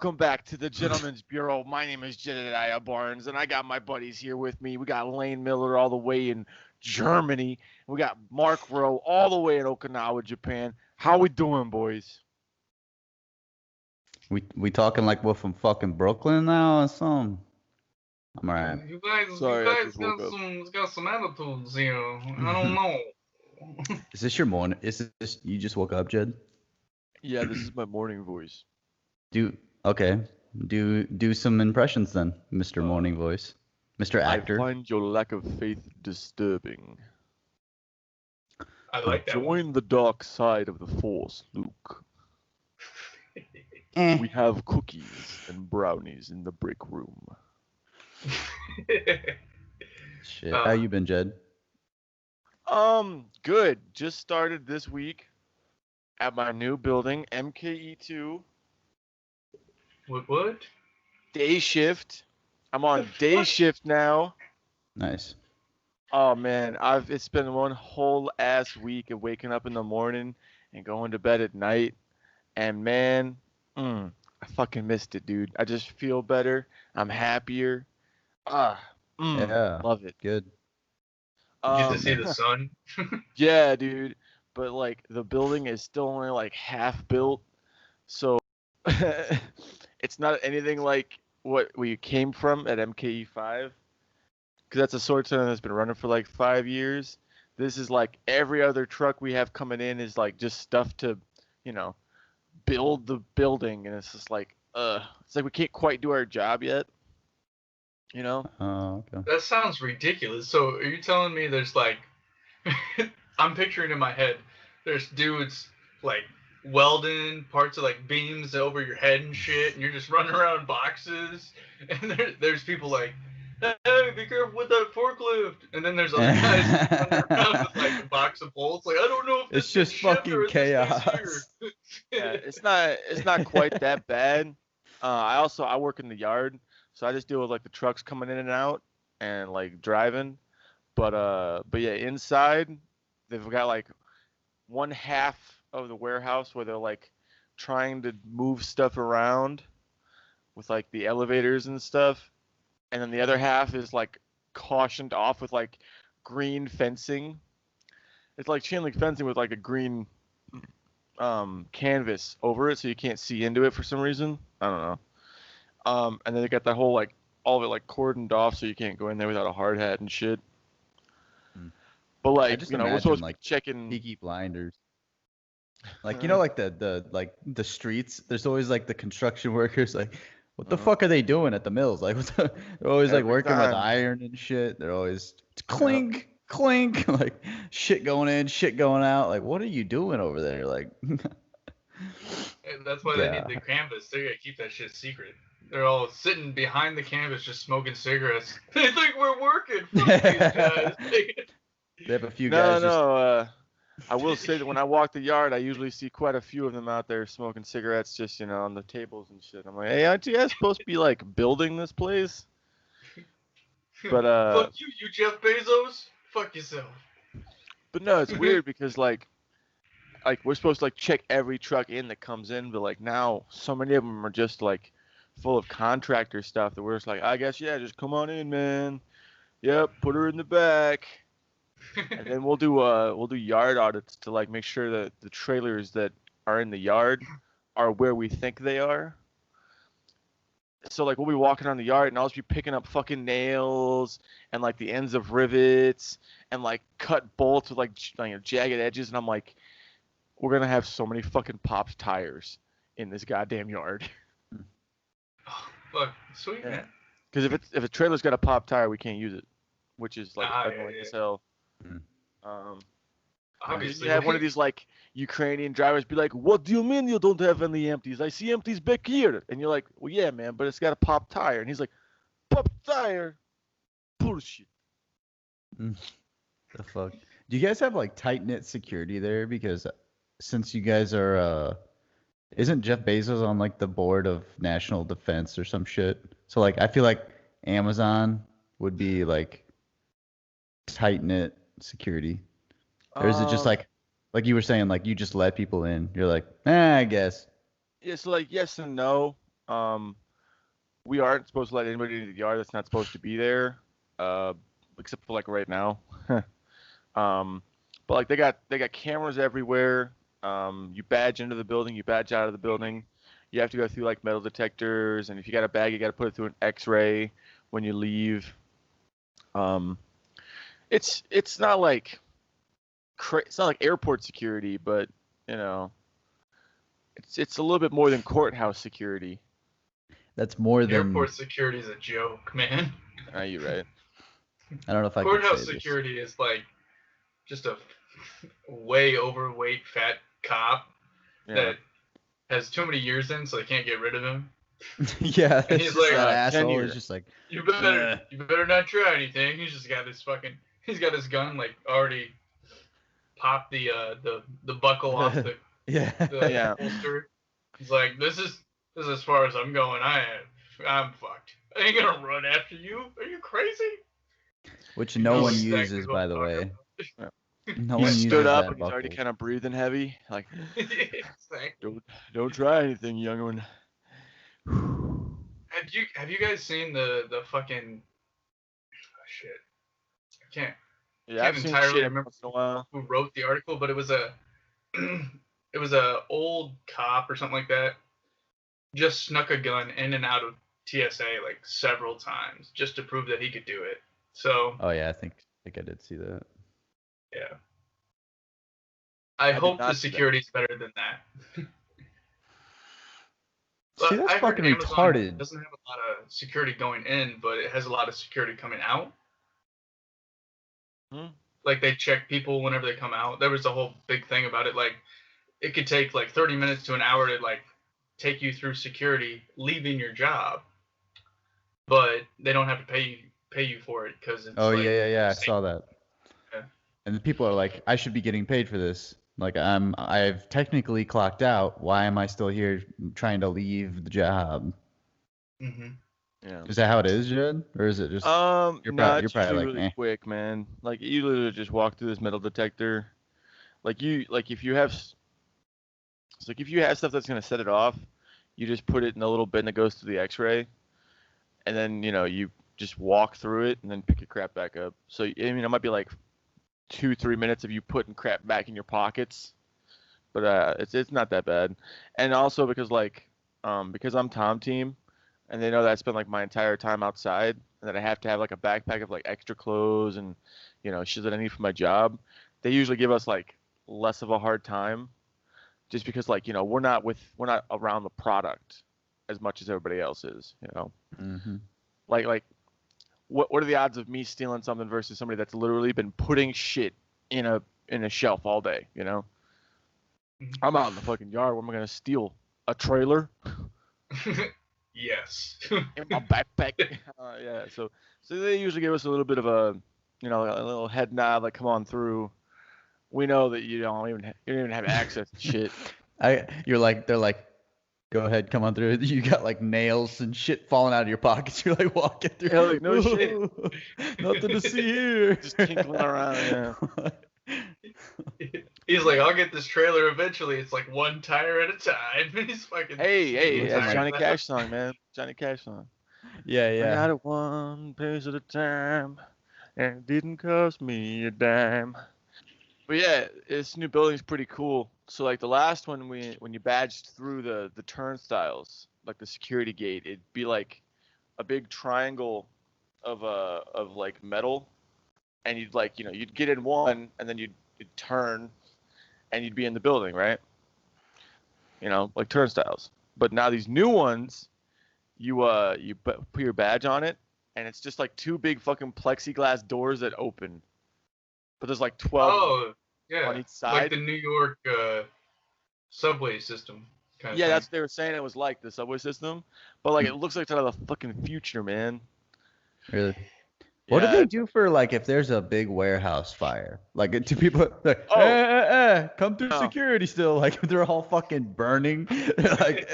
Welcome back to the Gentleman's Bureau. My name is Jedediah Barnes, and I got my buddies here with me. We got Lane Miller all the way in Germany. We got Mark Rowe all the way in Okinawa, Japan. How we doing, boys? We talking like we're from fucking Brooklyn now or something? I'm alright. You guys Sorry, I just woke got some attitudes here. I don't know. Is this your morning? Is this you just woke up, Jed? Yeah, this is my morning voice. Do some impressions then, Mr. Morning Voice, Mr. Actor. I find your lack of faith disturbing. I like that. Join the dark side of the Force, Luke. We have cookies and brownies in the break room. Shit, how you been, Jed? Good. Just started this week at my new building, MKE2. What? Day shift. I'm on day shift now. Nice. Oh man, it's been one whole ass week of waking up in the morning and going to bed at night, and man, I fucking missed it, dude. I just feel better. I'm happier. Yeah, love it. Good. Get to see the sun. Yeah, dude. But like the building is still only like half built, so it's not anything like what we came from at MKE5, because that's a sword center that's been running for like 5 years. This is like every other truck we have coming in is like just stuff to, build the building, and it's just like, it's like we can't quite do our job yet, Oh, okay. That sounds ridiculous. So are you telling me there's like, I'm picturing in my head, there's dudes like welding parts of like beams over your head and shit, and you're just running around in boxes, and there's people like, hey, be careful with that forklift, and then there's other guys running around with like a box of bolts, like, I don't know if It's this just is shift fucking or if this chaos. is Yeah, here. it's not quite that bad. I work in the yard, so I just deal with like the trucks coming in and out and like driving. But yeah, inside they've got like one half of the warehouse where they're like trying to move stuff around with like the elevators and stuff, and then the other half is like cautioned off with like green fencing. It's like chain link fencing with like a green canvas over it, so you can't see into it for some reason. I don't know. And then they got that whole like all of it like cordoned off, so you can't go in there without a hard hat and shit. But I like, just we're imagine supposed to like be checking. Peaky Blinders. Like like the streets. There's always like the construction workers. Like, what the fuck are they doing at the mills? Like, they're always like Every working with time. iron and shit. They're always clink, clink, like shit going in, shit going out. Like, what are you doing over there? Like, And that's why they need the canvas. They gotta keep that shit secret. They're all sitting behind the canvas just smoking cigarettes. They think we're working. Fuck these guys. they have a few guys. I will say that when I walk the yard, I usually see quite a few of them out there smoking cigarettes, just on the tables and shit. I'm like, hey, aren't you guys supposed to be like building this place? But fuck you Jeff Bezos. Fuck yourself. But no, it's weird because like we're supposed to like check every truck in that comes in, but like now so many of them are just like full of contractor stuff that we're just like, I guess yeah, just come on in, man. Yep, put her in the back. And then we'll do yard audits to like make sure that the trailers that are in the yard are where we think they are. So like we'll be walking around the yard and I'll just be picking up fucking nails and like the ends of rivets and like cut bolts with like jagged edges, and I'm like, we're gonna have so many fucking popped tires in this goddamn yard. Oh, fuck, sweet man. Because if a trailer's got a popped tire, we can't use it, which is like annoying yeah. as hell. Obviously, you have one of these like Ukrainian drivers be like, "What do you mean you don't have any empties? I see empties back here." And you're like, "Well, yeah, man, but it's got a pop tire." And he's like, "Pop tire, bullshit." The fuck? Do you guys have like tight knit security there? Because since you guys are, isn't Jeff Bezos on like the board of national defense or some shit? So like, I feel like Amazon would be like tight knit security, or is it just like you were saying, like you just let people in? You're like, I guess. Yeah, so like yes and no. We aren't supposed to let anybody into the yard that's not supposed to be there, except for like right now. But like they got cameras everywhere. You badge into the building, you badge out of the building. You have to go through like metal detectors, and if you got a bag, you got to put it through an X-ray when you leave. Um, it's not like it's not like airport security, but you know, it's a little bit more than courthouse security. That's more than. Airport security is a joke, man. Are you right? I don't know if I could Courthouse say security is like just a way overweight fat cop Yeah. that has too many years in, so they can't get rid of him. this. Yeah, And it's he's just like, that asshole tenure. is just like. You better not try anything. He's just got he's got his gun like already popped the buckle off the Yeah. Yeah. holster. He's like, this is as far as I'm going. I'm fucked. I ain't gonna run after you. Are you crazy? Which no one Exactly uses, what by I'm the talking way. Yeah. No He one uses stood up that and he's already buckle. kind of breathing heavy. Like, Exactly. don't try anything, young one. Have you guys seen the fucking shit? I can't Yeah, I've seen entirely shit every remember once in a while. who wrote the article, but it was a old cop or something like that. Just snuck a gun in and out of TSA like several times just to prove that he could do it. So Oh yeah, I think I did see that. yeah, I did hope not the see that. security's better than that. See, But that's I heard fucking Amazon retarded. doesn't have a lot of security going in, but it has a lot of security coming out. Hmm? Like they check people whenever they come out. There was a whole big thing about it. Like it could take like 30 minutes to an hour to like take you through security leaving your job, but they don't have to pay you for it because it's Oh like yeah, I safe. saw that. Yeah. And the people are like, I should be getting paid for this. Like I've technically clocked out. Why am I still here trying to leave the job? Mm-hmm. Yeah. Is that how it is, Jed? Or is it just No, you're it's probably usually like, really eh. quick, man. Like you literally just walk through this metal detector. Like if you have stuff that's gonna set it off, you just put it in a little bin that goes to the X-ray, and then you just walk through it and then pick your crap back up. So I mean, it might be like 2-3 minutes of you putting crap back in your pockets, but it's not that bad. And also because because I'm Tom Team, and they know that I spend like my entire time outside, and that I have to have like a backpack of like extra clothes and shit that I need for my job. They usually give us like less of a hard time, just because like we're not around the product as much as everybody else is. Mm-hmm. Like what are the odds of me stealing something versus somebody that's literally been putting shit in a shelf all day? I'm out in the fucking yard. What am I gonna steal? A trailer Yes. in my backpack? Yeah. So they usually give us a little bit of a a little head nod, like come on through. We know that you don't even have access to shit. They're like, go ahead, come on through. You got like nails and shit falling out of your pockets. You're like walking through. Yeah, like, no shit. Nothing to see here. Just tinkling around. Yeah. He's like, I'll get this trailer eventually. It's like one tire at a time. He's fucking. Hey, Looks that's like- Johnny Cash song, man. Johnny Cash song. Yeah, I yeah. got it one pace at a time, and it didn't cost me a dime. But yeah, this new building's pretty cool. So like the last one, when you badged through the turnstiles, like the security gate, it'd be like a big triangle of like metal, and you'd get in one, and then you'd turn, and you'd be in the building, right? Like turnstiles. But now these new ones, you put your badge on it, and it's just like two big fucking plexiglass doors that open. But there's like 12 Oh, yeah. on each Like side. the New York subway system. Kind of Yeah, thing. that's what they were saying. It was like the subway system, but like it looks like it's out of the fucking future, man. Really. What do Yeah, they do for like if there's a big warehouse fire? Like do people like Oh. come through No. security still? Like they're all fucking burning. They're like,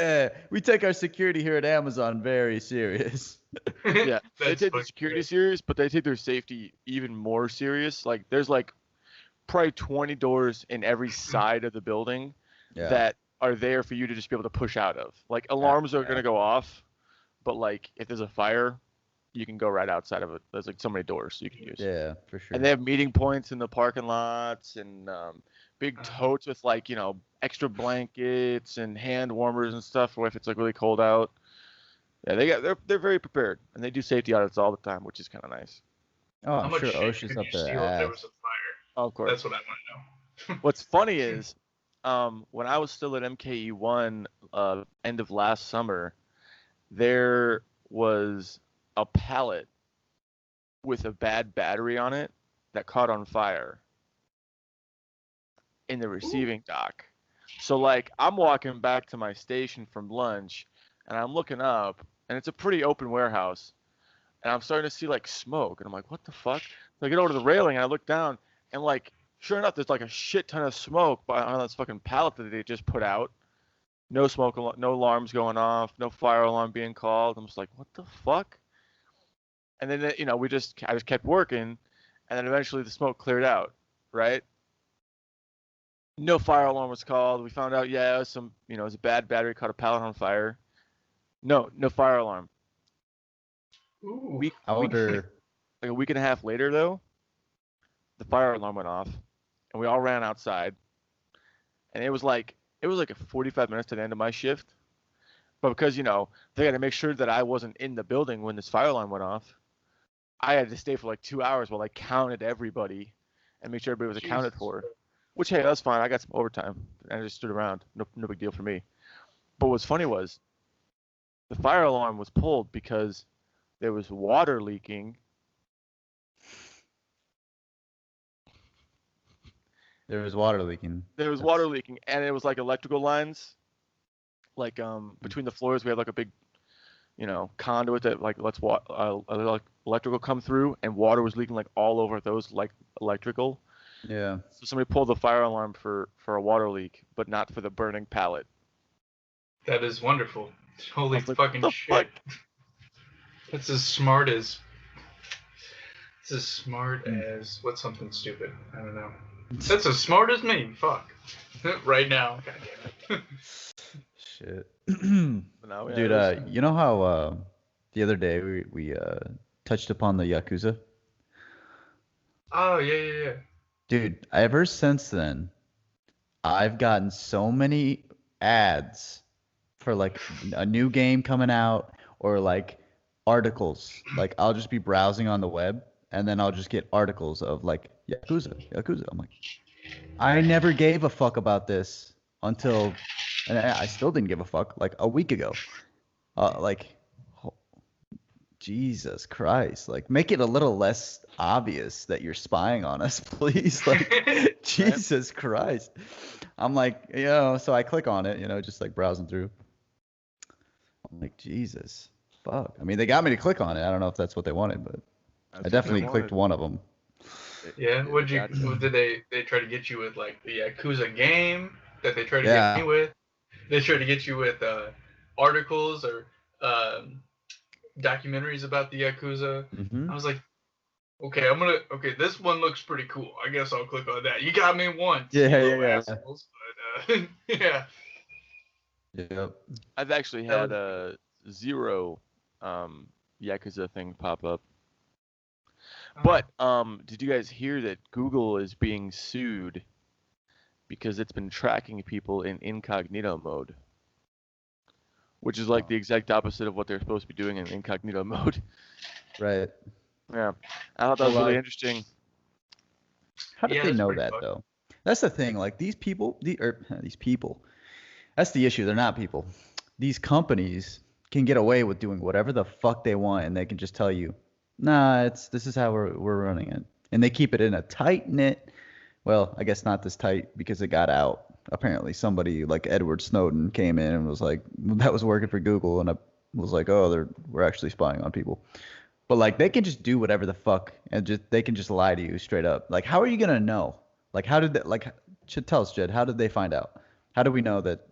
we take our security here at Amazon very serious. Yeah, they That's take the fucking security great. serious, but they take their safety even more serious. Like there's like probably 20 doors in every side of the building Yeah. that are there for you to just be able to push out of. Like alarms are gonna go off, but like if there's a fire, you can go right outside of it. There's like so many doors you can use. Yeah, for sure. And they have meeting points in the parking lots and big totes with like extra blankets and hand warmers and stuff for if it's like really cold out. Yeah, they're very prepared and they do safety audits all the time, which is kind of nice. Oh, How I'm much sure shit OSHA's could up you their steal if there ass. was a fire? Oh, of course. That's what I want to know. What's funny is, when I was still at MKE1, end of last summer, there was a pallet with a bad battery on it that caught on fire in the receiving dock. So like I'm walking back to my station from lunch and I'm looking up and it's a pretty open warehouse and I'm starting to see like smoke and I'm like, what the fuck? So I get over to the railing and I look down and like sure enough there's like a shit ton of smoke on this fucking pallet that they just put out. No smoke, no alarms going off, no fire alarm being called. I'm just like, what the fuck? And then I just kept working and then eventually the smoke cleared out, right? No fire alarm was called. We found out, it was it was a bad battery, caught a pallet on fire. No fire alarm. Ooh. I wonder. Like a week and a half later, though, the fire alarm went off, and we all ran outside. And it was like a 45 minutes to the end of my shift. But because they got to make sure that I wasn't in the building when this fire alarm went off, I had to stay for like 2 hours while I counted everybody and make sure everybody was accounted for. Which, hey, that's fine. I got some overtime. And I just stood around. No big deal for me. But what's funny was the fire alarm was pulled because there was water leaking. There was water leaking. Water leaking, and it was like electrical lines. Like between the floors, we had like a big, conduit that like lets electrical come through, and water was leaking like all over those like electrical. Yeah. So somebody pulled the fire alarm for a water leak, but not for the burning pallet. That is wonderful. Holy like, fucking shit. That's as smart as. It's as smart as. What's something stupid? I don't know. That's as smart as me. Fuck. Right now. God damn it. Shit. No, Dude, you know how the other day we touched upon the Yakuza? Oh, yeah. Dude, ever since then, I've gotten so many ads for like a new game coming out or like articles. Like I'll just be browsing on the web and then I'll just get articles of like Yakuza. I'm like, I never gave a fuck about this until, and I still didn't give a fuck like a week ago. Jesus Christ, like make it a little less obvious that you're spying on us, please. Like Jesus Christ. I'm like, so I click on it, just like browsing through. I'm like, Jesus, fuck. I mean, they got me to click on it. I don't know if that's what they wanted, but I definitely clicked one of them. Yeah, did they try to get you with like the Yakuza game that they tried to get me with? They tried to get you with articles or documentaries about the Yakuza. Mm-hmm. I was like, okay, this one looks pretty cool. I guess I'll click on that. You got me once. Yeah. Assholes, but yeah. Yep. I've actually had a zero Yakuza thing pop up. But did you guys hear that Google is being sued because it's been tracking people in incognito mode? Which is like the exact opposite of what they're supposed to be doing in incognito mode. Right. Yeah. I thought that was really interesting. How did they know that, though? That's the thing. Like, these people, that's the issue. They're not people. These companies can get away with doing whatever the fuck they want, and they can just tell you, nah, this is how we're running it. And they keep it in a tight-knit, well, I guess not this tight because it got out. Apparently somebody like Edward Snowden came in and was like, that was working for Google, and I was like, oh, we're actually spying on people. But like they can just do whatever the fuck and they can just lie to you straight up. Like how are you gonna know? Like how did that tell us, Jed, how did they find out? How do we know that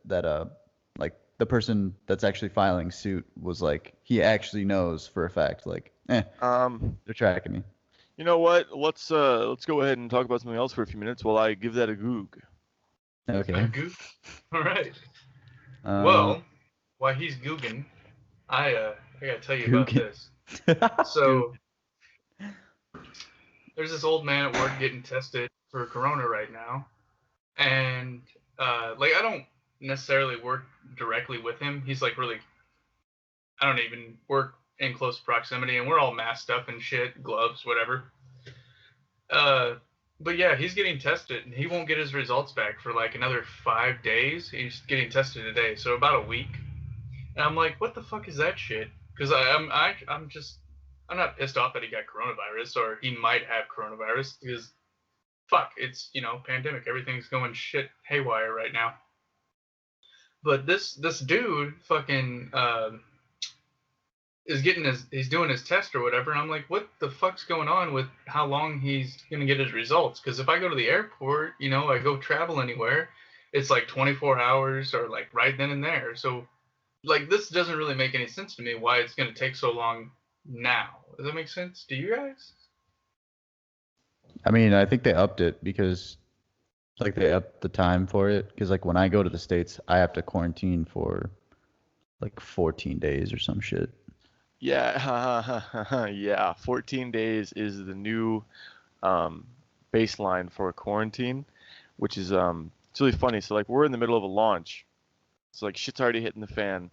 like the person that's actually filing suit was like he actually knows for a fact like they're tracking me. You know what? Let's go ahead and talk about something else for a few minutes while I give that a goog. Okay. All right. Uh, Well, while he's googing, I gotta tell you about Googan. this. So there's this old man at work getting tested for corona right now, and like I don't necessarily work directly with him. He's like really, I don't even work in close proximity, and we're all masked up and shit, gloves, whatever. Uh, but yeah, he's getting tested, and he won't get his results back for like another 5 days. He's getting tested today, so about a week. And I'm like, what the fuck is that shit? Because I'm not pissed off that he got coronavirus or he might have coronavirus because fuck, it's pandemic, everything's going shit haywire right now. But this dude fucking he's doing his test or whatever, and I'm like, what the fuck's going on with how long he's gonna get his results? Because if I go to the airport, I go travel anywhere, it's like 24 hours or like right then and there. So like this doesn't really make any sense to me why it's gonna take so long now. Does that make sense to you guys? I mean, I think they upped it because like they upped the time for it. Because like when I go to the States, I have to quarantine for like 14 days or some shit. Yeah, yeah. 14 days is the new baseline for quarantine, which is it's really funny. So like we're in the middle of a launch, so like shit's already hitting the fan,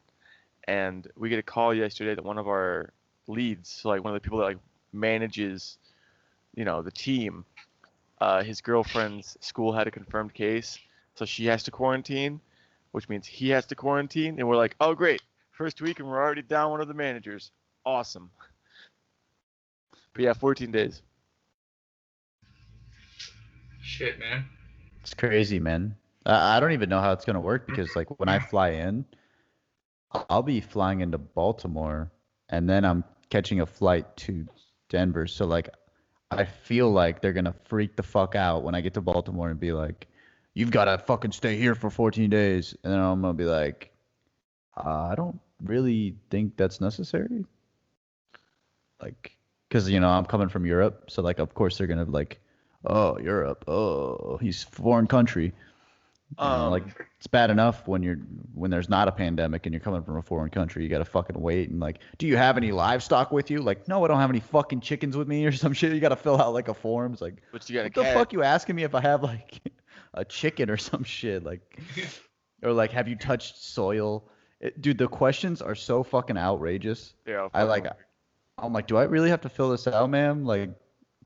and we get a call yesterday that one of our leads, so like one of the people that like manages, the team, his girlfriend's school had a confirmed case, so she has to quarantine, which means he has to quarantine, and we're like, oh great, first week and we're already down one of the managers. Awesome. But yeah, 14 days. Shit, man. It's crazy, man. I don't even know how it's gonna work because like when I fly in, I'll be flying into Baltimore and then I'm catching a flight to Denver. So like I feel like they're gonna freak the fuck out when I get to Baltimore and be like, "You've gotta fucking stay here for 14 days," and then I'm gonna be like, "I don't really think that's necessary." Like, because I'm coming from Europe, so like of course they're gonna be like, "Oh, Europe, oh, he's foreign country." Like it's bad enough when there's not a pandemic and you're coming from a foreign country. You gotta fucking wait and like, do you have any livestock with you? Like, no, I don't have any fucking chickens with me or some shit. You gotta fill out like a form. It's like, but you got what the fuck you asking me if I have like a chicken or some shit? Like, or like, have you touched soil? Dude, the questions are so fucking outrageous. Yeah. I'm like, do I really have to fill this out, ma'am? Like,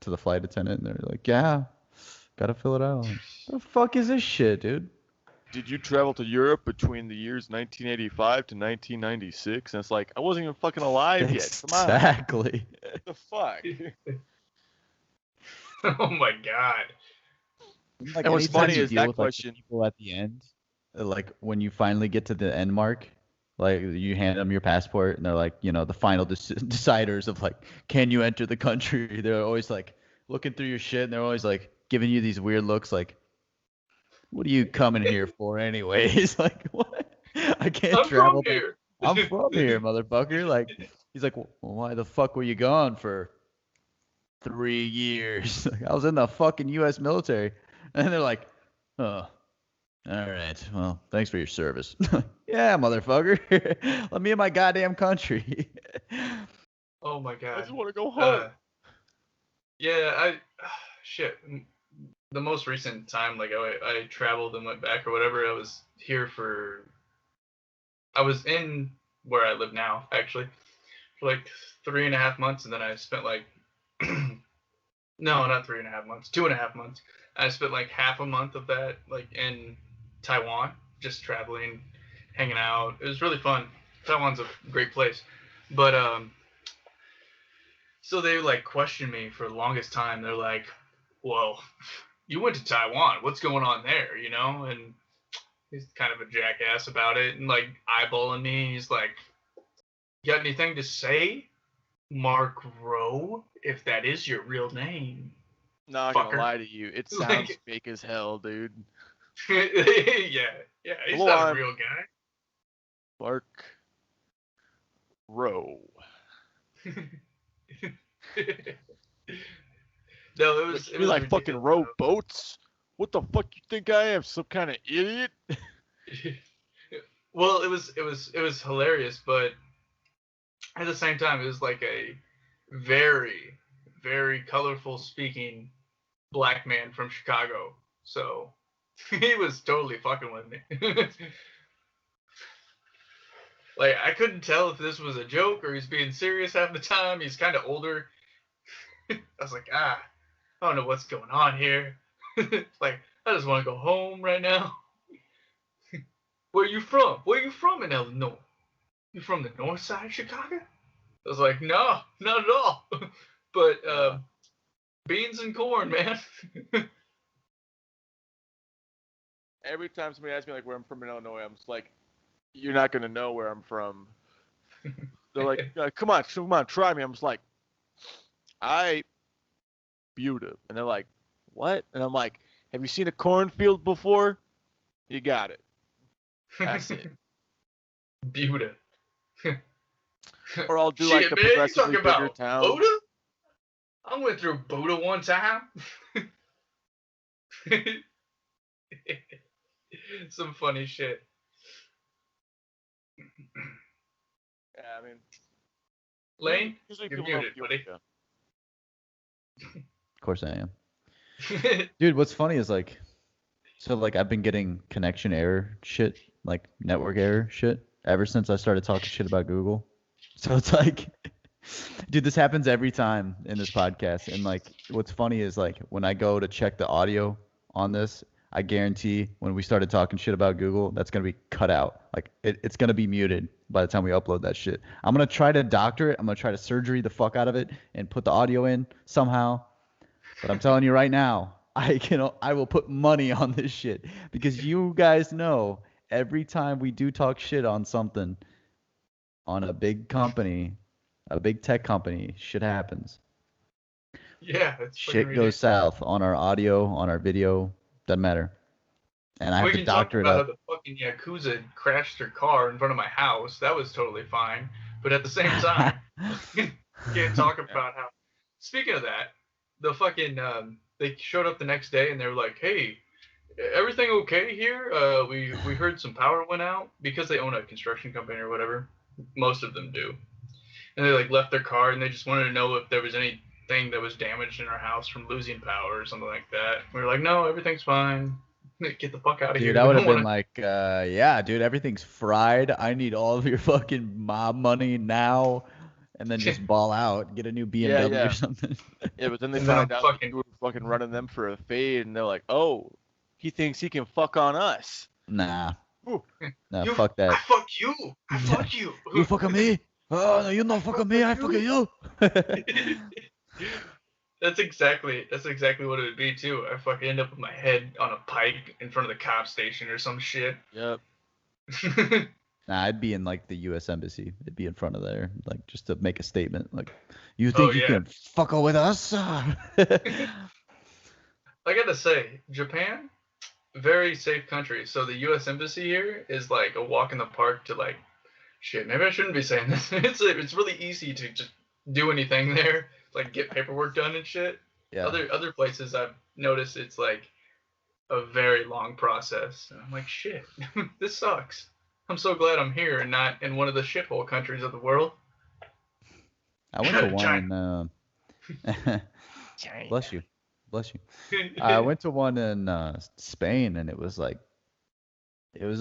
to the flight attendant, and they're like, yeah, gotta fill it out. What the fuck is this shit, dude? Did you travel to Europe between the years 1985 to 1996? And it's like, I wasn't even fucking alive yet. Come on. Exactly. What the fuck? Oh my god. Like, and what's anytime funny you is deal that with, like, the question. people at the end, like when you finally get to the end mark, like you hand them your passport and they're like, the final deciders of like, can you enter the country? They're always like looking through your shit and they're always like giving you these weird looks like, what are you coming here for anyways? Like, what? I can't I'm travel. from here. I'm from here, motherfucker. Like, he's like, well, why the fuck were you gone for 3 years? Like, I was in the fucking U.S. military. And they're like, oh, all right. Well, thanks for your service. Yeah, motherfucker. Let me in my goddamn country. Oh my I god. just want to go home. Yeah, shit. The most recent time, like I traveled and went back or whatever, I was in where I live now, actually, for like 3.5 months, and then I spent like, no, not 3.5 months, 2.5 months. I spent like half a month of that like in Taiwan, just traveling, hanging out. It was really fun. Taiwan's a great place, but so they like questioned me for the longest time. They're like, well, you went to Taiwan. What's going on there? And he's kind of a jackass about it and like eyeballing me. He's like, you got anything to say? Mark Rowe, if that is your real name. Not fucker. gonna lie to you, it sounds fake as hell, dude. yeah, he's Hello, not a real guy. Mark Rowe. No, it was like fucking row boats. what the fuck you think I am, some kind of idiot? Well, it was hilarious, but at the same time, it was like a very, very colorful speaking black man from Chicago. So he was totally fucking with me. Like, I couldn't tell if this was a joke or he's being serious half the time. He's kind of older. I was like, I don't know what's going on here. Like, I just want to go home right now. Where you from? Where you from in Illinois? You from the north side of Chicago? I was like, no, not at all. But beans and corn, man. Every time somebody asks me like where I'm from in Illinois, I'm just like, you're not gonna know where I'm from. They're like, come on, try me. I'm just like, I Buda. And they're like, what? And I'm like, have you seen a cornfield before? You got it. That's it. Buda. Or I'll do Shit, like the man, you progressively talking bigger about towns. Buda? I went through Buda one time. Some funny shit. Yeah, I mean, Lane, usually you're people muted, don't buddy. feel Of course I am. Dude, what's funny is like, so like I've been getting connection error shit, like network error shit, ever since I started talking shit about Google. So it's like, dude, this happens every time in this podcast. And like, what's funny is like when I go to check the audio on this, I guarantee when we started talking shit about Google, that's gonna be cut out. Like it's gonna be muted by the time we upload that shit. I'm gonna try to doctor it. I'm gonna try to surgery the fuck out of it and put the audio in somehow. But I'm telling you right now, I will put money on this shit because you guys know every time we do talk shit on something, on a big company, a big tech company, shit happens. Yeah, it's Shit goes south on our audio, on our video, doesn't matter. And I have We to can talk doctor it about how up. the fucking Yakuza crashed their car in front of my house. That was totally fine. But at the same time, can't talk about how. Speaking of that, the fucking they showed up the next day and they were like, "Hey, everything okay here? We heard some power went out because they own a construction company or whatever. Most of them do, and they like left their car and they just wanted to know if there was anything that was damaged in our house from losing power or something like that. We were like, no, everything's fine. Get the fuck out of here. Dude, I would have been like, yeah, dude, everything's fried. I need all of your fucking mob money now. And then just ball out, get a new BMW or something. Yeah, but then they And then find I'm out fucking- that you were fucking running them for a fade, and they're like, oh, he thinks he can fuck on us. Nah. Ooh. Nah, fuck that. I fuck you. I fuck you. You fucking me? Oh, no, you not fucking me. I fucking you. That's exactly what it would be too. I fucking end up with my head on a pike in front of the cop station or some shit. Yep. Nah, I'd be in like the U.S. Embassy. It'd be in front of there, like just to make a statement. Like, you think you can fuck with us? I gotta say, Japan, very safe country. So the U.S. Embassy here is like a walk in the park to like, shit. Maybe I shouldn't be saying this. It's really easy to just do anything there, like get paperwork done and shit. Yeah. Other places I've noticed it's like a very long process. And I'm like, shit, this sucks. I'm so glad I'm here and not in one of the shithole countries of the world. I went to one in bless you. I went to one in Spain, and it was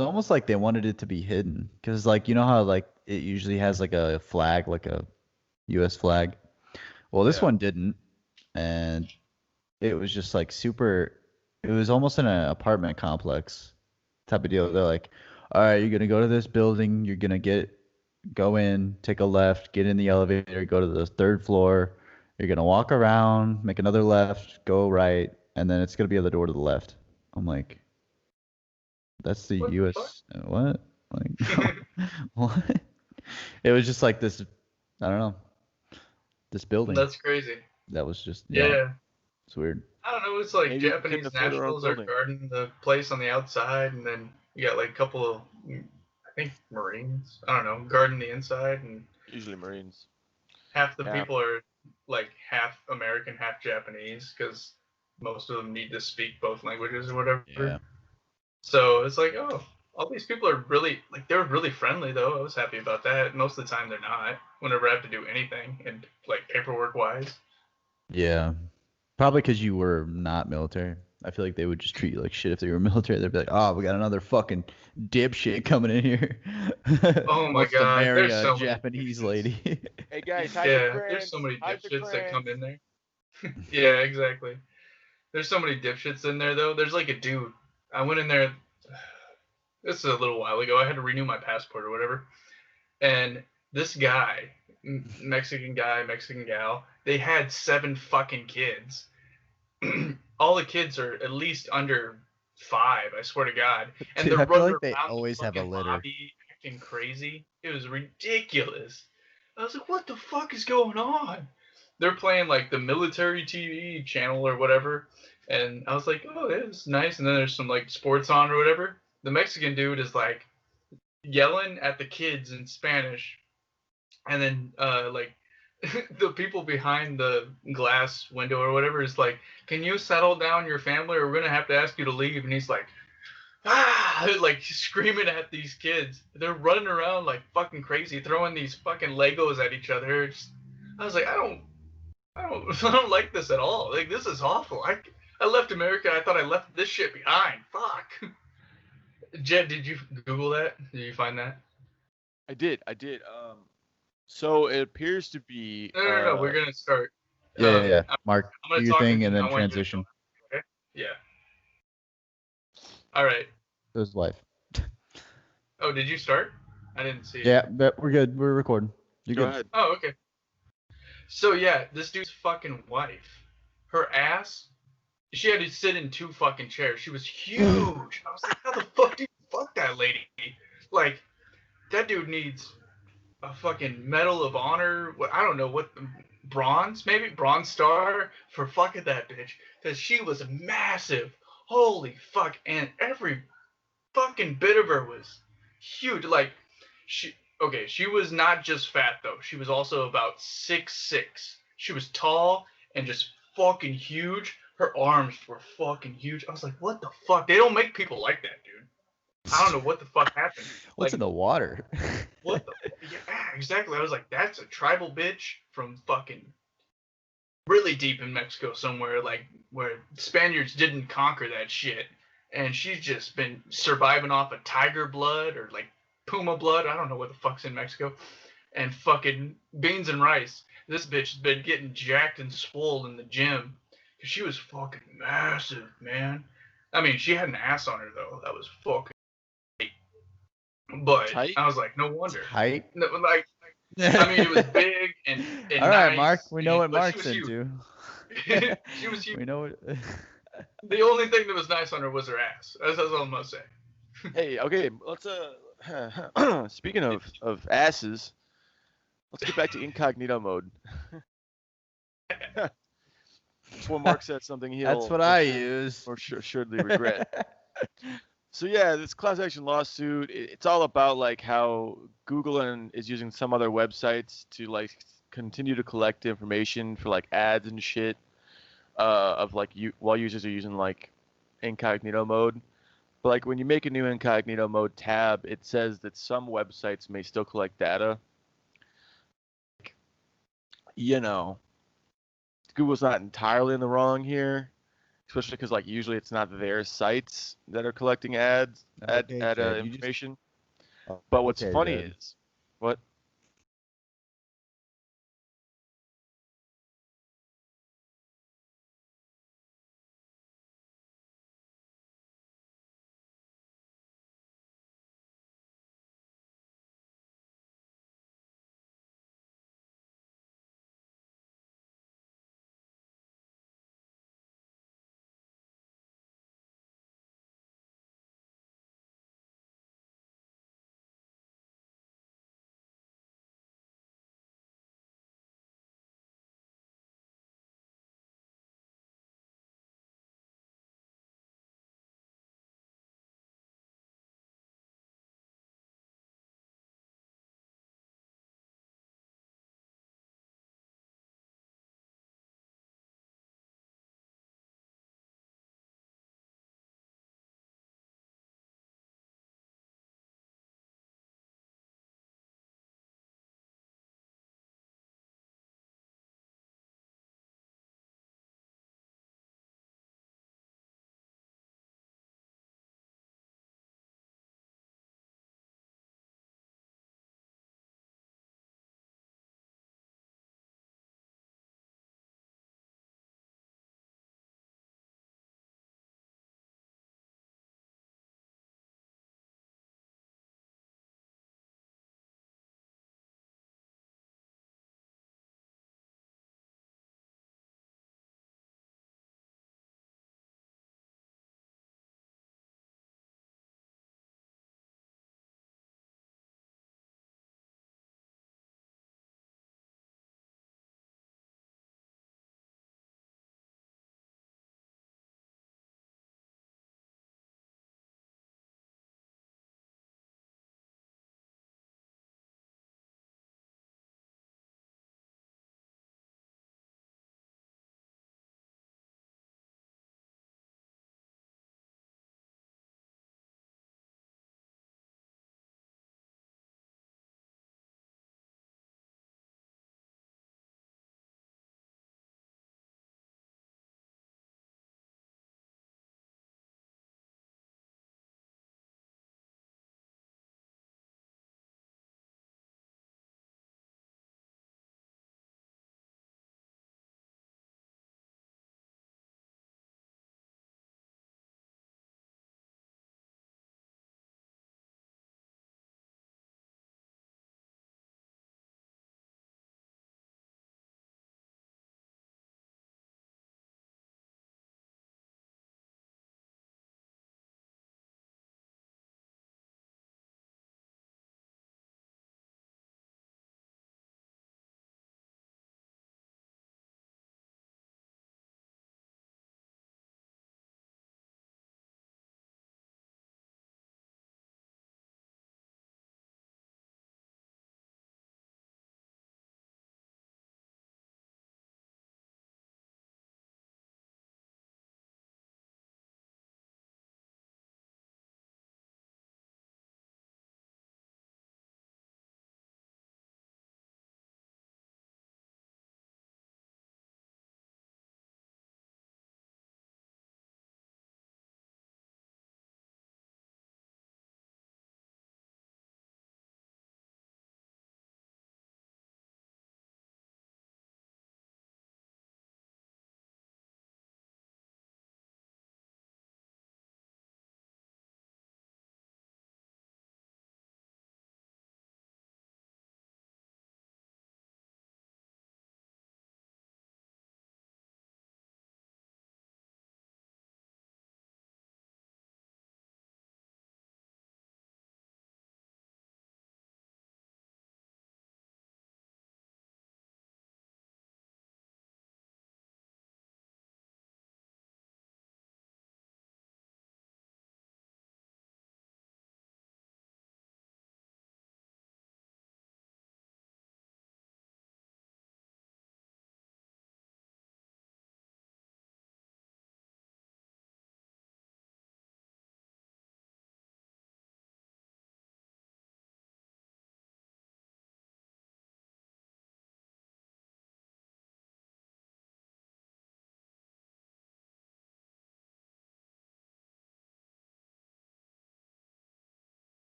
almost like they wanted it to be hidden, because like, you know how like it usually has like a flag, like a U.S. flag. Well, this one didn't, and it was just like super. It was almost in an apartment complex type of deal. They're like, all right, you're gonna go to this building. You're gonna go in, take a left, get in the elevator, go to the third floor. You're gonna walk around, make another left, go right, and then it's gonna be at the door to the left. I'm like, that's the What U.S. What? Like, what? It was just like this. I don't know. This building. That's crazy. That was just It's weird. I don't know. It's like Maybe Japanese they can nationals are guarding the place on the outside, and then you got like a couple of, I think, Marines. I don't know, guarding the inside, and Usually Marines. half the people are like half American, half Japanese, because most of them need to speak both languages or whatever. Yeah. So it's like, oh, all these people are really like they're really friendly though. I was happy about that. Most of the time they're not. Whenever I have to do anything and like paperwork wise. Yeah. Probably because you were not military. I feel like they would just treat you like shit if they were military. They'd be like, "Oh, we got another fucking dipshit coming in here." Oh my Wants to god, marry there's a so many Japanese dipshits. lady. Hey guys, hide the Yeah, there's crayons. so many Hide the dipshits that come crayons. in there. Yeah, exactly. There's so many dipshits in there though. There's like a dude. I went in there. This is a little while ago. I had to renew my passport or whatever, and this guy, Mexican guy, Mexican gal, they had 7 fucking kids. All the kids are at least under 5, I swear to God. And Dude, they're I feel running like they around the always have a fucking litter. lobby acting crazy. It was ridiculous. I was like, what the fuck is going on? They're playing like the military TV channel or whatever. And I was like, oh, it's nice. And then there's some like sports on or whatever. The Mexican dude is like yelling at the kids in Spanish. And then like the people behind the glass window or whatever is like, can you settle down your family or we're gonna have to ask you to leave? And he's like, ah, like screaming at these kids. They're running around like fucking crazy, throwing these fucking Legos at each other. I was like, I don't like this at all. Like this is awful. I left America. I thought I left this shit behind. Fuck. Jed, did you Google that? Did you find that? I did. So it appears to be. No. We're gonna start. Yeah. I'm Mark, gonna do your talk thing and I then want you to transition. Okay. Yeah. All right. It was live. Oh, did you start? I didn't see it. Yeah, but we're good. We're recording. You're Go good. ahead. Oh, okay. So yeah, this dude's fucking wife, her ass, she had to sit in 2 fucking chairs. She was huge. I was like, how the fuck do you fuck that lady? Like, that dude needs a fucking Medal of Honor. I don't know what, bronze maybe, bronze star for fucking that bitch, because she was massive. Holy fuck! And every fucking bit of her was huge. Like, she okay, she was not just fat though. She was also about 6'6". She was tall and just fucking huge. Her arms were fucking huge. I was like, what the fuck? They don't make people like that, dude. I don't know what the fuck happened. What's Like, in the water? what the? Yeah, exactly. I was like, that's a tribal bitch from fucking really deep in Mexico somewhere, like where Spaniards didn't conquer that shit. And she's just been surviving off of tiger blood or like puma blood. I don't know what the fuck's in Mexico. And fucking beans and rice. This bitch has been getting jacked and swole in the gym. Cause she was fucking massive, man. I mean, she had an ass on her though. That was fucking tight. But Tight? I was like, no wonder. Height. No, like, I mean, it was big and All right, nice. Mark. We know what but Mark's she was into. huge. She was huge. We know what. The only thing that was nice on her was her ass. That's all I'm gonna say. Hey, okay. Let's speaking of asses, let's get back to incognito mode. Before Mark said something he'll. That's what I use. Or assuredly regret. So yeah, this class action lawsuit, it's all about like how Google is using some other websites to like continue to collect information for like ads and shit of like while users are using like incognito mode. But like when you make a new incognito mode tab, it says that some websites may still collect data. You know, Google's not entirely in the wrong here, especially because like usually it's not their sites that are collecting ads, Okay, Jed, you just- information. Oh, But what's okay, funny Jed. is what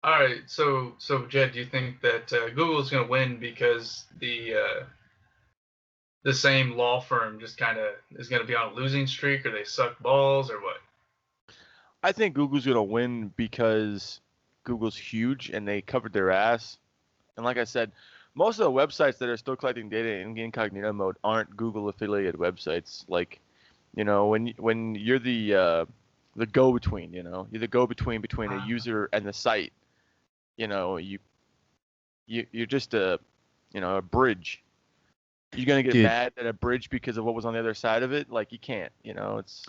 All right, so Jed, do you think that Google's gonna win because the same law firm just kind of is gonna be on a losing streak, or they suck balls, or what? I think Google's gonna win because Google's huge and they covered their ass. And like I said, most of the websites that are still collecting data in incognito mode aren't Google affiliated websites. Like, when you're the go-between, you're the go-between between a user and the site. You're just a bridge. You're gonna get Dude. mad at a bridge because of what was on the other side of it. Like, you can't. It's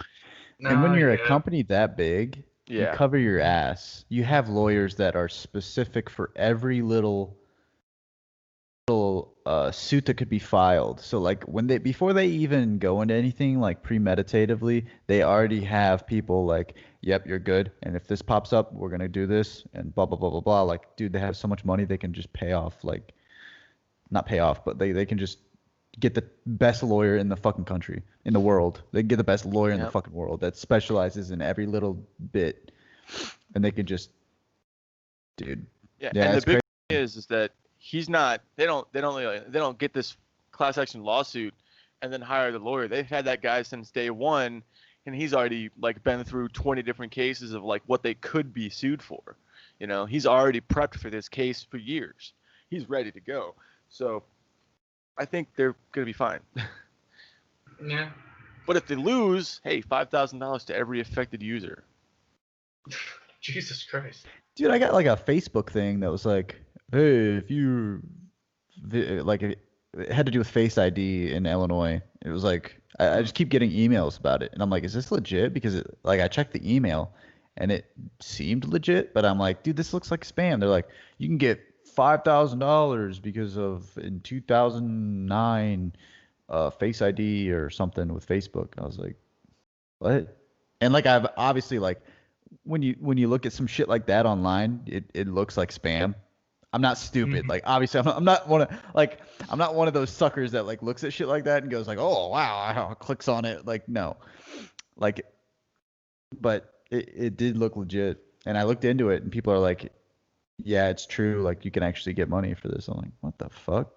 And when you're a yeah. company that big, you yeah. cover your ass. You have lawyers that are specific for every little suit that could be filed. So like before they even go into anything like premeditatively, they already have people like, yep, you're good. And if this pops up, we're gonna do this and blah blah blah blah blah. Like, dude, they have so much money they can just pay off, like not pay off, but they can just get the best lawyer in the fucking country, in the world. They can get the best lawyer in the fucking world that specializes in every little bit, and they can just, dude. Yeah, and the big thing is that he's not. They don't get this class action lawsuit and then hire the lawyer. They've had that guy since day one, and he's already like been through 20 different cases of like what they could be sued for. He's already prepped for this case for years. He's ready to go. So I think they're gonna be fine. Yeah. But if they lose, hey, $5,000 to every affected user. Jesus Christ. Dude, I got like a Facebook thing that was like, hey, if you like it had to do with Face ID in Illinois. It was like I just keep getting emails about it, and I'm like, is this legit? Because I checked the email, and it seemed legit, but I'm like, dude, this looks like spam. They're like, you can get $5,000 because of in 2009 Face ID or something with Facebook. And I was like, what? And like I've obviously like when you look at some shit like that online, it looks like spam. I'm not stupid. Like obviously I'm not one of those suckers that like looks at shit like that and goes like, oh wow, clicks on it. Like no, like, but it did look legit, and I looked into it, and people are like, yeah, it's true. Like you can actually get money for this. I'm like, what the fuck?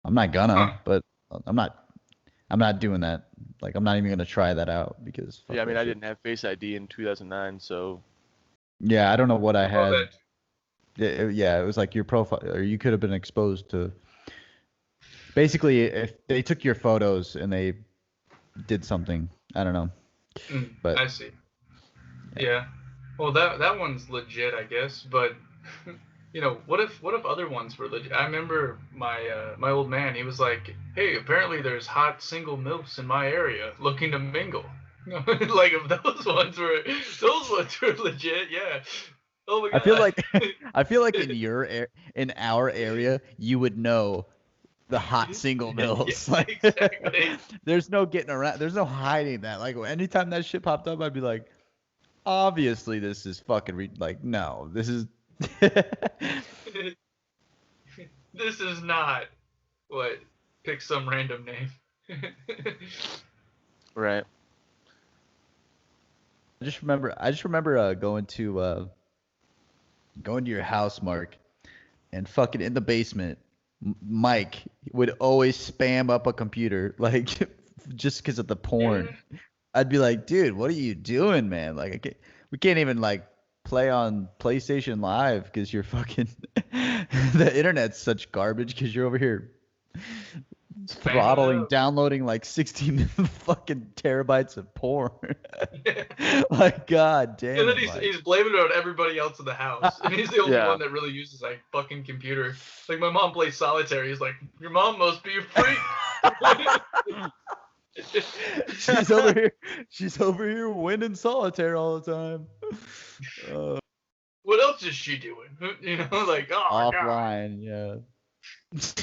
I'm not gonna, but I'm not doing that. Like I'm not even gonna try that out because. Yeah, I mean, I didn't have Face ID in 2009, so. Yeah, I don't know what I had. Yeah, it was like your profile, or you could have been exposed to. Basically, if they took your photos and they did something, I don't know. But I see. Yeah. Well, that one's legit, I guess. But what if other ones were legit? I remember my old man. He was like, "Hey, apparently there's hot single milfs in my area looking to mingle." Like if those ones were legit, yeah. Oh my God. I feel like in our area you would know the hot single milfs. Like exactly. There's no getting around. There's no hiding that. Like anytime that shit popped up, I'd be like, obviously this is fucking like no, this is. This is not what. Pick some random name. Right. I just remember going to your house, Mark, and fucking in the basement, Mike would always spam up a computer, like just because of the porn. Yeah. I'd be like, dude, what are you doing, man? Like, we can't even like play on PlayStation Live because you're fucking the internet's such garbage because you're over here throttling, downloading like 16 fucking terabytes of porn. Like, god damn. And then he's blaming it on everybody else in the house, and he's the only one that really uses like fucking computer. Like my mom plays solitaire. He's like, your mom must be a freak. She's over here winning solitaire all the time. What else is she doing? Like offline, yeah.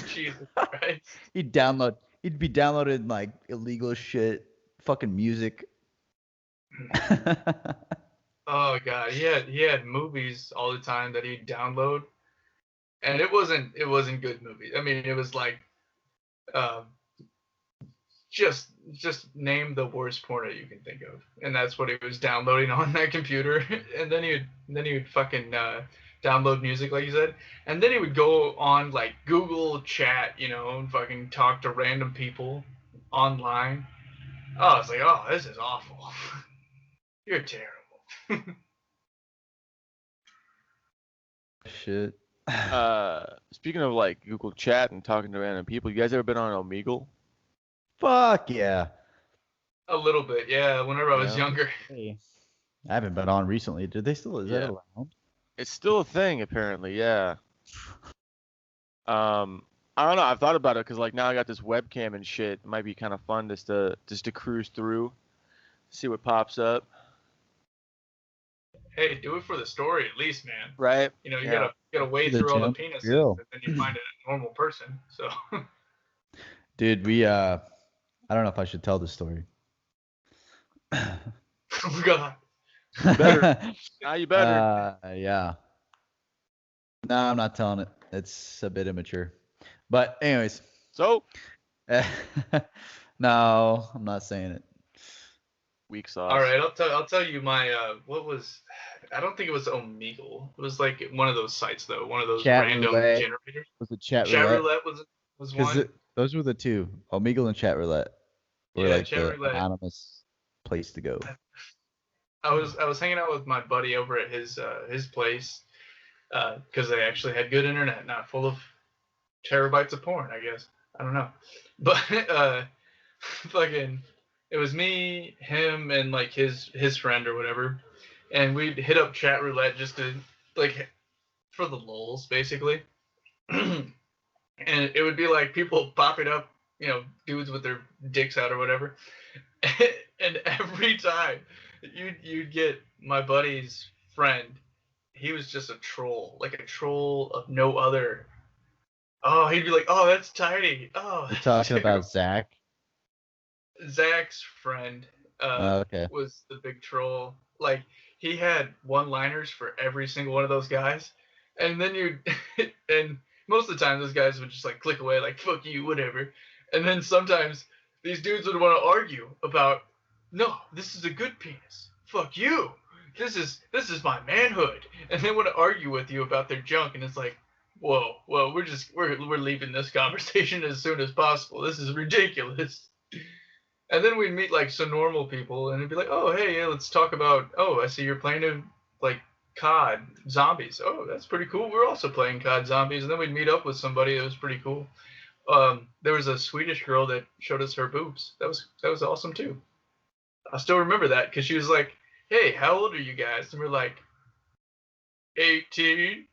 Jesus Christ. He'd be downloading like illegal shit, fucking music. Oh god, he had movies all the time that he'd download, and it wasn't good movies. I mean, it was like, just name the worst porno you can think of, and that's what he was downloading on that computer. And then he would fucking download music, like you said, and then he would go on like Google Chat, and fucking talk to random people online. Oh, I was like, oh, this is awful. You're terrible. Shit. Speaking of like Google Chat and talking to random people, you guys ever been on Omegle? Fuck yeah. A little bit, yeah. Whenever I was younger. Hey. I haven't been on recently. Did they still? Is that allowed? It's still a thing apparently. Yeah. I don't know. I've thought about it because like now I got this webcam and shit. It might be kind of fun just to cruise through, see what pops up. Hey, do it for the story at least, man. Right. You gotta wade through all the penises, and then you find a normal person. So. Dude, I don't know if I should tell this story. Oh God. Better. Now you better. Yeah. No, I'm not telling it. It's a bit immature. But anyways. So. No, I'm not saying it. Weak sauce. All right, I'll tell you my I don't think it was Omegle. It was like one of those sites though, one of those Chat random roulette. generators. Was it Chat Roulette? Roulette was one. Those were the two. Omegle and Chat Roulette were like Chat Roulette. Anonymous place to go. I was hanging out with my buddy over at his place because they actually had good internet, not full of terabytes of porn, I guess. I don't know, but fucking. It was me, him, and like his friend or whatever, and we'd hit up Chat Roulette just to like for the lulz, basically. And it would be like people popping up, dudes with their dicks out or whatever. And every time you'd get my buddy's friend, he was just a troll, like a troll of no other. Oh, he'd be like, "Oh, that's tiny." Oh, you're talking about Zach. Zach's friend was the big troll. Like, he had one-liners for every single one of those guys. And then and most of the time those guys would just like click away like, fuck you, whatever. And then sometimes these dudes would want to argue about, no, this is a good penis. Fuck you. This is my manhood. And they want to argue with you about their junk, and it's like, whoa, we're leaving this conversation as soon as possible. This is ridiculous. And then we'd meet like some normal people, and it'd be like, oh, hey, yeah, let's talk about, oh, I see you're playing like COD Zombies. Oh, that's pretty cool. We're also playing COD Zombies. And then we'd meet up with somebody that was pretty cool. There was a Swedish girl that showed us her boobs. That was awesome too. I still remember that because she was like, hey, how old are you guys? And we're like, 18.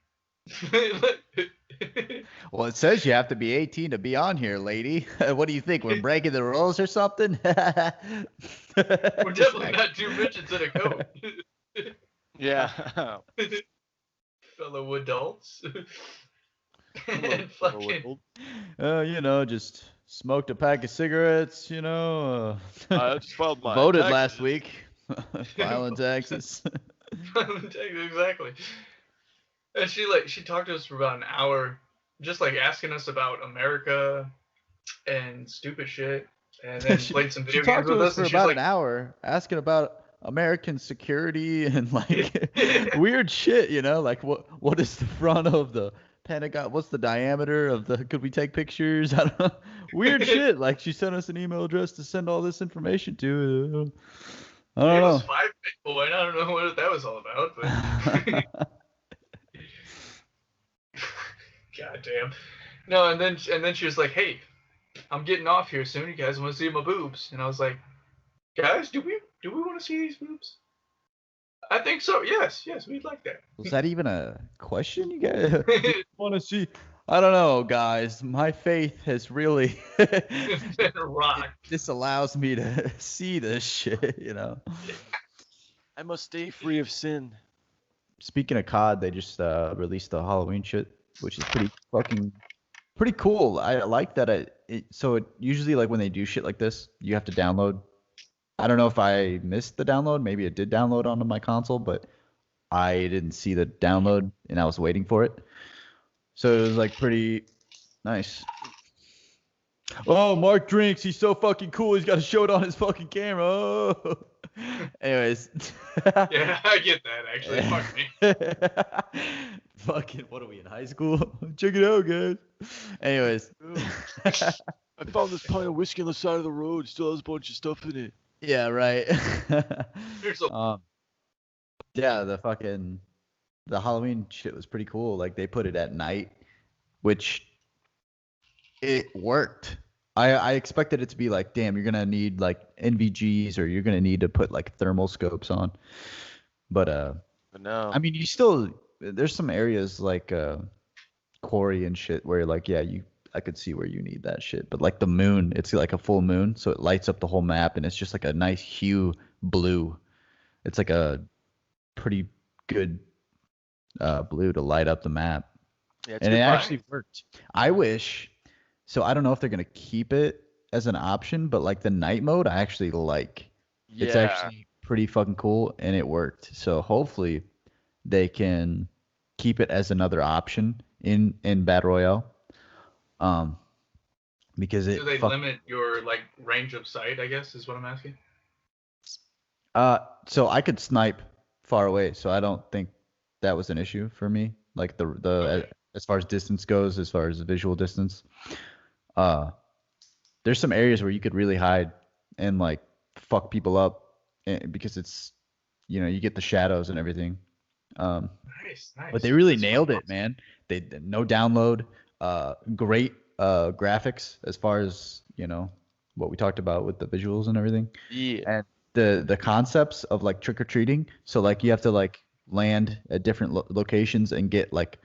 Well, it says you have to be 18 to be on here, lady. What do you think? We're breaking the rules or something? We're definitely not two midgets in a coat. Yeah. Fellow adults. And fucking... just smoked a pack of cigarettes, I just filed my voted taxes. last week. Filing taxes. Filing taxes, exactly. And she talked to us for about an hour, just like asking us about America and stupid shit, and then played some video games with us. For about an hour, asking about American security and like weird shit, like what is the front of the Pentagon? What's the diameter of the? Could we take pictures? I don't know. Weird shit. Like she sent us an email address to send all this information to. I don't know. It was 5 people, and I don't know what that was all about, but. God damn. No, and then she was like, hey, I'm getting off here soon. You guys want to see my boobs? And I was like, guys, do we want to see these boobs? I think so. Yes, we'd like that. Was that even a question? You guys want to see? I don't know, guys. My faith has really been rocked. This allows me to see this shit, I must stay free of sin. Speaking of COD, they just released the Halloween shit, which is pretty cool. I like that. So it usually, like when they do shit like this, you have to download. I don't know if I missed the download. Maybe it did download onto my console, but I didn't see the download, and I was waiting for it. So it was like pretty nice. Oh, Mark drinks. He's so fucking cool. He's got to show it on his fucking camera. Oh. Anyways. Yeah, I get that, actually. Fuck me. Fucking, what are we in high school? Check it out, guys. Anyways. I found this pint of whiskey on the side of the road. Still has a bunch of stuff in it. Yeah, right. There's a Yeah, the Halloween shit was pretty cool. Like they put it at night, which it worked. I expected it to be like, damn, you're gonna need like NVGs or you're gonna need to put like thermal scopes on. But no. I mean, there's some areas like Quarry and shit where like, yeah, I could see where you need that shit. But like the moon, it's like a full moon, so it lights up the whole map and it's just like a nice hue blue. It's like a pretty good blue to light up the map. Yeah, and it actually worked. I wish. So I don't know if they're gonna keep it as an option, but like the night mode, I actually like. Yeah. It's actually pretty fucking cool, and it worked. So hopefully, they can keep it as another option in Battle Royale. Because do they limit your like range of sight? I guess is what I'm asking. So I could snipe far away, so I don't think that was an issue for me. Like Okay. as far as distance goes, as far as visual distance. There's some areas where you could really hide and like fuck people up because it's, you get the shadows and everything. Nice. But they really nailed it, man. They no download, great graphics as far as what we talked about with the visuals and everything. Yeah. And the concepts of like trick or treating. So like you have to like land at different locations and get like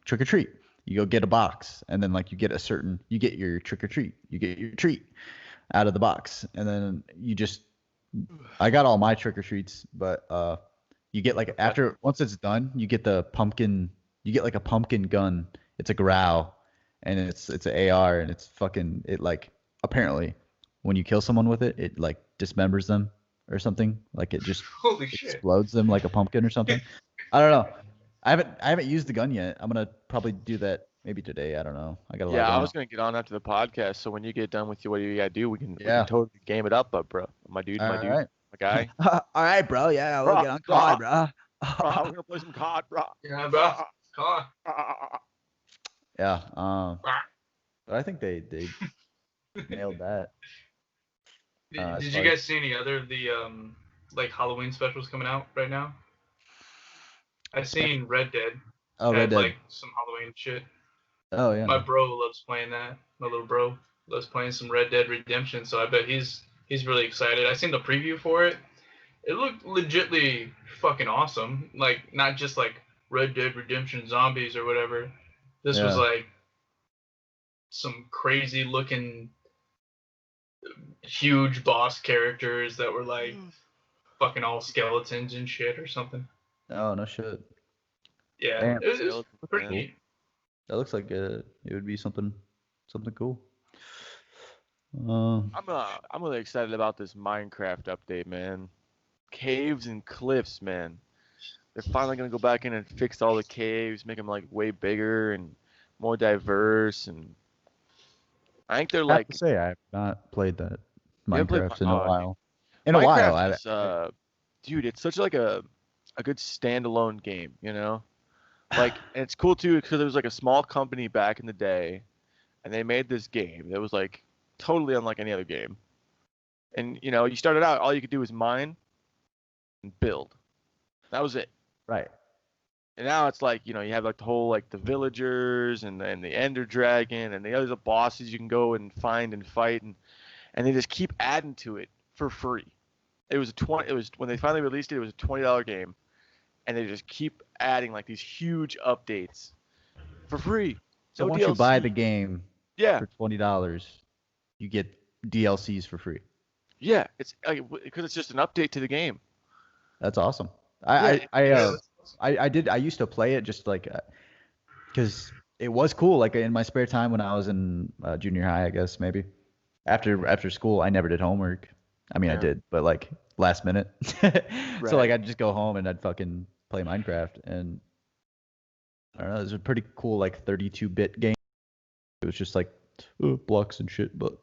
trick or treat. You go get a box, and then like you get your trick or treat. You get your treat out of the box, and then I got all my trick or treats, but you get like once it's done, you get the pumpkin. You get like a pumpkin gun. It's a growl, and it's an AR, and it's fucking it like apparently when you kill someone with it, it like dismembers them or something. Like it just Holy shit. explodes them like a pumpkin or something. I don't know. I haven't used the gun yet. I'm gonna probably do that maybe today. I don't know. I got a lot Yeah, going I was on. gonna get on after the podcast. So when you get done with what you gotta do, we can Yeah. totally game it up, bro. My dude, All my right. guy. All right, bro. Yeah, we'll Bro, get on COD, bro. Bro, we're gonna play some COD, bro. Yeah, bro. Come on. Yeah. But I think they nailed that. Did you guys see any other of the like Halloween specials coming out right now? I've seen Red Dead. Oh, Red had Dead. like some Halloween shit. Oh yeah. My bro loves playing that. My little bro loves playing some Red Dead Redemption, so I bet he's really excited. I seen the preview for it. It looked legitly fucking awesome. Like not just like Red Dead Redemption Zombies or whatever. This was like some crazy looking huge boss characters that were like fucking all skeletons and shit or something. Oh no shit. Yeah, Damn, it was pretty cool. neat. That looks like it would be something cool. I'm really excited about this Minecraft update, man. Caves and cliffs, man. They're finally gonna go back in and fix all the caves, make them like way bigger and more diverse, and I think they're I have like. to say I have not played that You haven't played Minecraft in a dude. while. In a while, Minecraft is, dude, it's such like a good standalone game, Like, and it's cool too because there was like a small company back in the day, and they made this game that was like totally unlike any other game. And you started out, all you could do was mine and build. That was it. right. And now it's like, you have like the whole like the villagers and the Ender Dragon and the other bosses you can go and find and fight and they just keep adding to it for free. It was when they finally released it, it was a $20 game, and they just keep adding like these huge updates for free. So No once you DLC. buy the game Yeah, for $20, you get DLCs for free. yeah, it's because it's just an update to the game. That's awesome. Yeah, I used to play it just like because it was cool. Like in my spare time when I was in junior high, I guess maybe after school, I never did homework. I mean, I Yeah. did, but like last minute. Right. So like I'd just go home and I'd fucking play Minecraft, and I don't know. It was a pretty cool like 32-bit game. It was just like blocks and shit, but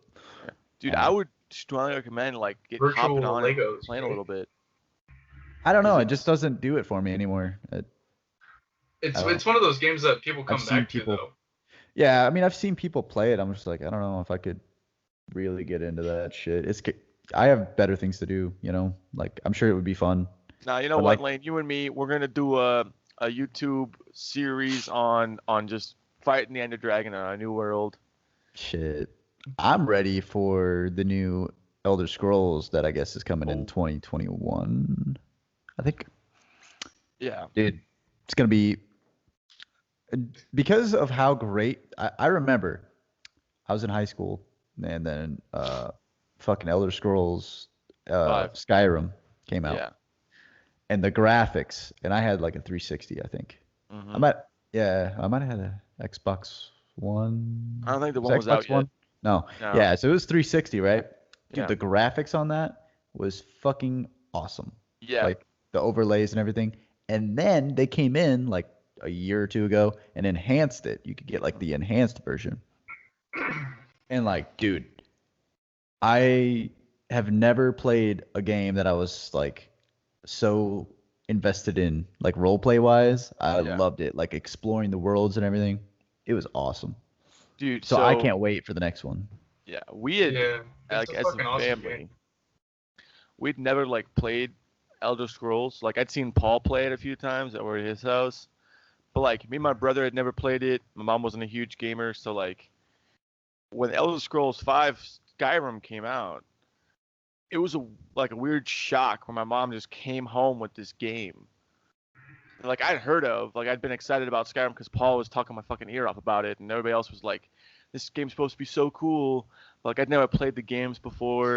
Dude, I would strongly recommend like Virtual hopping on and Legos, playing a right? little bit. I don't know. It just doesn't do it for me anymore. It's one of those games that people come back to though. Yeah, I mean, I've seen people play it. I'm just like, I don't know if I could really get into that shit. I have better things to do, you know. Like, I'm sure it would be fun. Now, you know But what, like, Lane? You and me, we're gonna do a YouTube series on just fighting the Ender Dragon in a new world. shit, I'm ready for the new Elder Scrolls that I guess is coming in 2021. I think, Yeah. dude, it's gonna be because of how great. I remember I was in high school, and then fucking Elder Scrolls Five. Skyrim came out. Yeah. And the graphics, and I had like a 360, I think. Mm-hmm. I might have had a Xbox One. I don't think the one was out One? yet. No. No. Yeah, so it was 360, right? Dude, Yeah. the graphics on that was fucking awesome. Yeah. Like the overlays and everything. And then they came in like a year or two ago and enhanced it. You could get like the enhanced version. And like, dude, I have never played a game that I was like so invested in, like role play wise. I loved it, like exploring the worlds and everything. It was awesome, dude. So I can't wait for the next one. Yeah, we had like as a fucking awesome family, game. we'd never like played Elder Scrolls. Like I'd seen Paul play it a few times over at his house, but like me and my brother had never played it. My mom wasn't a huge gamer, so like when Elder Scrolls 5 Skyrim came out, it was like a weird shock when my mom just came home with this game. Like I'd heard of, like I'd been excited about Skyrim because Paul was talking my fucking ear off about it, and everybody else was like, "This game's supposed to be so cool." But, like I'd never played the games before,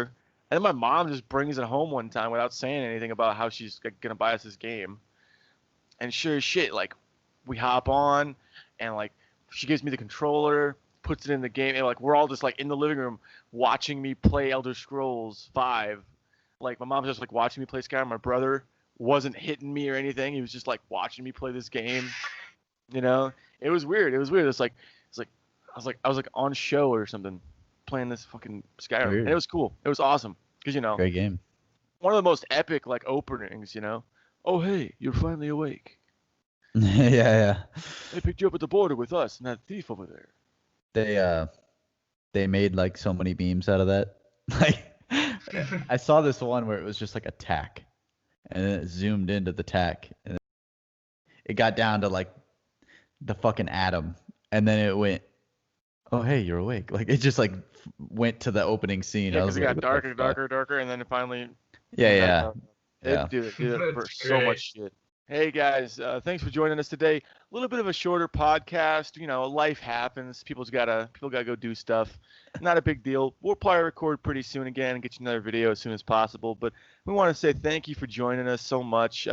and then my mom just brings it home one time without saying anything about how she's gonna buy us this game. And sure as shit, like we hop on, and like she gives me the controller, puts it in the game, and like we're all just like in the living room watching me play Elder Scrolls 5. Like my mom's just like watching me play Skyrim. My brother wasn't hitting me or anything. He was just like watching me play this game. You know, it was weird. It's like I was like on show or something, playing this fucking Skyrim, Weird. and it was cool. It was awesome because Great game. one of the most epic like openings. You know, oh hey, you're finally awake. Yeah. They picked you up at the border with us and that thief over there. They made like so many memes out of that. Like I saw this one where it was just like a tack, and then it zoomed into the tack, and it got down to like the fucking atom, and then it went, oh hey, you're awake. Like it just like went to the opening scene. Yeah, I because was it like, got darker, and then it finally. Yeah. It did it for so much shit. Hey guys, thanks for joining us today. A little bit of a shorter podcast. You know, life happens. People gotta go do stuff. Not a big deal. We'll probably record pretty soon again and get you another video as soon as possible. But we want to say thank you for joining us so much. You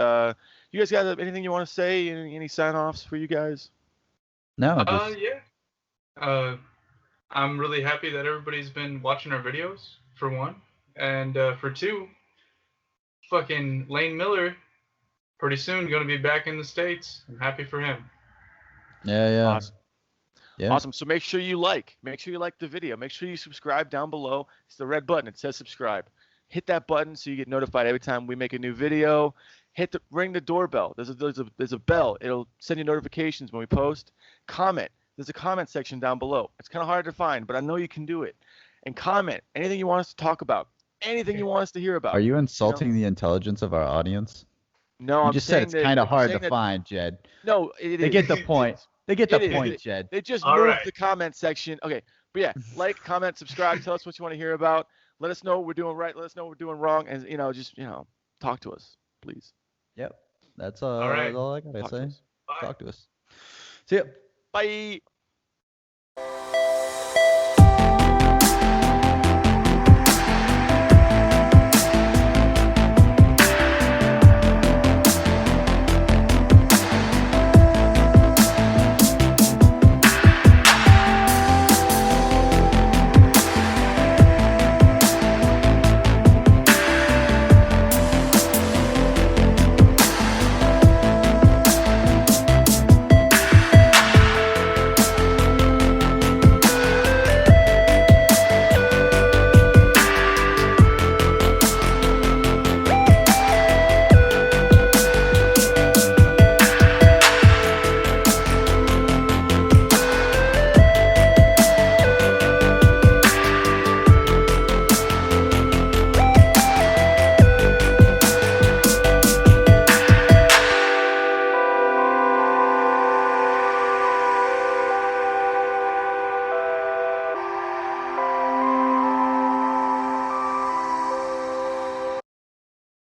guys got anything you want to say? Any sign-offs for you guys? No. I'm really happy that everybody's been watching our videos, for one. And for two, fucking Lane Miller, pretty soon going to be back in the States. I'm happy for him. Yeah. Awesome. Yeah. Awesome. So make sure you like the video. Make sure you subscribe down below. It's the red button. It says subscribe. Hit that button so you get notified every time we make a new video. Ring the doorbell. There's a bell. It'll send you notifications when we post. Comment. There's a comment section down below. It's kind of hard to find, but I know you can do it. And comment anything you want us to talk about, anything you want us to hear about. Are you insulting the intelligence of our audience? No, you just said it's kind of hard to find, Jed. No, they get the point. They get the point, Jed. They just moved the comment section. Okay, but yeah, like, comment, subscribe. Tell us what you want to hear about. Let us know what we're doing right. Let us know what we're doing wrong, and just talk to us, please. Yep, that's all I gotta say. Talk to us. See ya. Bye.